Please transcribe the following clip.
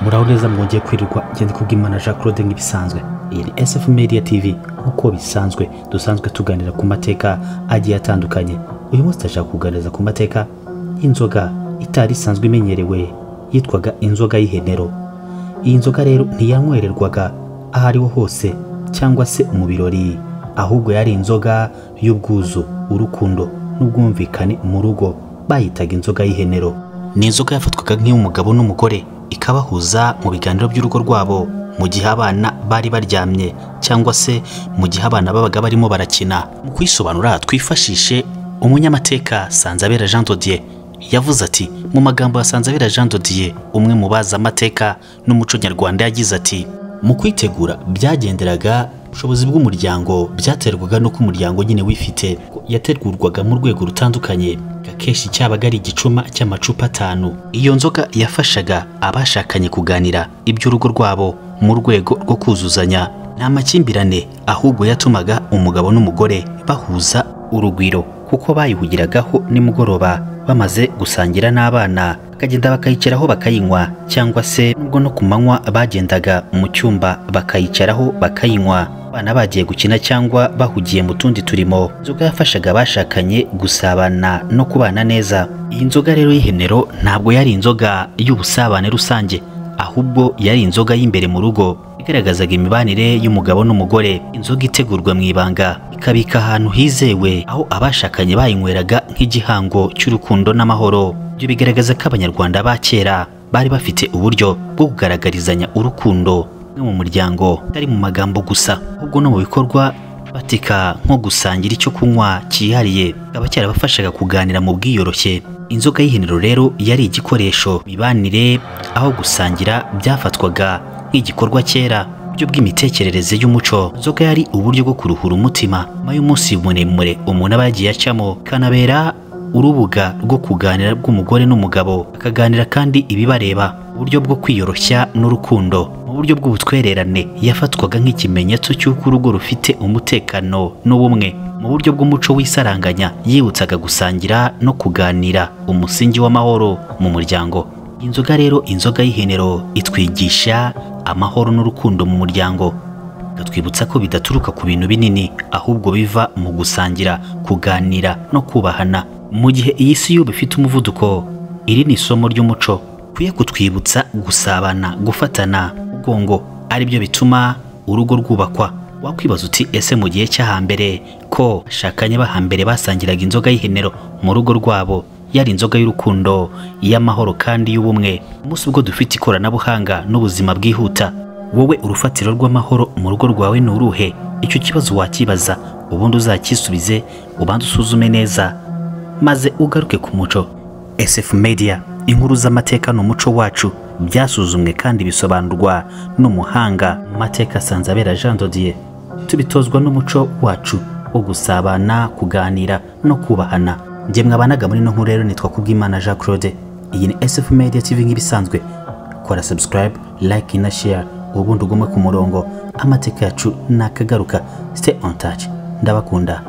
muraho neza mwongeye kwirirwa ngende kubw'Imana Jean Claude nk'ibisanzwe. Iyi ni SF Media TV uko bisanzwe dusanzwe tuganira ku mateka agiye atandukanye. Uyu munsi ndashaka kuganiriza ku mateka y'inzoga itari isanzwe imenyerewe yitwaga inzoga y'Ihenero. Iyi nzoga rero ntiyanywererwaga ahariho hose cyangwa se mu birori, ahubwo yari inzoga y'ubwuzu, urukundo n'ubwumvikane mu rugo. Bayitaga inzoga y'Ihenero. Ni inzoga yafatwaga nk'iy'umugabo n'umugore, ikabahuza mu biganiro by'urugo rwabo mu gihe abana bari baryamye cyangwa se mu gihe abana babaga barimo barakina. Mu kwisobanura twifashishe umunyamateka Sanzabera Jean de Dieu. Yavuze ati mu magambo ya Sanzabera Jean de Dieu, umwe mu baza amateka n'umuco nyarwanda, yagize ati mu kwitegura byagenderaga ubushobozi bw'umuryango, byaterwaga no ku muryango nyine wifite. Yategurwaga mu rwego rutandukanye, gakeshi cyabaga ari igicuma cy'amacupa 5. Iyo nzoga yafashaga abashakanye kuganira iby'urugo rwabo mu rwego rwo kuzuzanya nta makimbirane, ahubwo yatumaga umugabo n'umugore bahuza urugwiro, kuko bayihugiragaho nimugoroba bamaze gusangira n'abana, bakagenda bakayicaraho bakayinywa, cyangwa se nubwo no ku manywa bagendaga mu cyumba bakayicaraho bakayinywa, abana bagiye gukina cyangwa bahugiye mu tundi turimo. Inzoga yafashaga abashakanye gusabana no kubana neza. Iyi nzoga rero y'Ihenero ntabwo yari inzoga y'ubusabane rusange, ahubwo yari inzoga y'imbere mu rugo, igaragazaga imibanire y'umugabo n'umugore. Inzoga itegurwa mu ibanga, ikabika ahantu hizewe, aho abashakanye bayinyweraga nk'igihango cy'urukundo n'amahoro. Ibyo bigaragaza ko abanyarwanda ba kera bari bafite uburyo bwo kugaragarizanya urukundo mu muryango, atari mu magambo gusa, ahubwo no mu bikorwa batika, nko gusangira icyo kunywa cyihariye. Kaba cyarabafashaga kuganira mu bwiyoroshye. Inzoga y'Ihenero rero yari igikoresho mibanire, aho gusangira byafatwaga nk'igikorwa cyera byo bw'imitekerereze y'umuco. Inzoga yari uburyo bwo kuruhura umutima nyuma y'umunsi muremure umuntu aba yagiye acamo, kanabera urubuga rwo kuganira rw'umugore n'umugabo, akaganira kandi ibibareba, uburyo bwo kwiyoroshya n'urukundo. Mu buryo bw'ubutwererane yafatwaga nk'ikimenyetso cy'uko urugo rufite umutekano n'ubumwe. Mu buryo bw'umuco w'isaranganya yibutsaga gusangira no kuganira, umusingi w'amahoro mu muryango. Inzoga rero, inzoga y'Ihenero itwigisha amahoro n'urukundo mu muryango, gatwibutsa ko bidaturuka ku bintu binini, ahubwo biva mu gusangira, kuganira no kubahana. Mu gihe iyi si y'ubu ifite umuvuduko, iri ni isomo ry'umuco kwiye kutwibutsa gusabana, gufatana ugongo, ari byo bituma urugo rwubakwa. Wakwibaza uti ese mu gihe cy'ahambere ko bashakanye bahambere basangiraga inzoga y'Ihenero mu rugo rwabo, yari inzoga y'urukundo, y'amahoro kandi y'ubumwe. Umunsi ubwo dufite ikoranabuhanga n'ubuzima bwihuta, wowe urufatiro rw'amahoro mu rugo rwawe ni uruhe? Icyo kibazo wakibaza, ubundi uzakisubize, ubanze usuzume neza, maze ugaruke ku muco. SF Media, inkuru z'amateka n'umuco wacu, byasuzumwe kandi bisobanurwa n'umuhanga mu mateka Sanzabera Jean de Dieu. Tubitozwa n'umuco wacu wo gusabana, kuganira no kubahana. Njye mwabanaga muri no nkuru rero nitwa kubw'Imana Jean Claude. Iyi ni SF Media TV nk'ibisanzwe. Kora subscribe, like na share, ubundi ugume ku murongo. Amateka yacu nakagaruka. Stay on touch. Ndabakunda.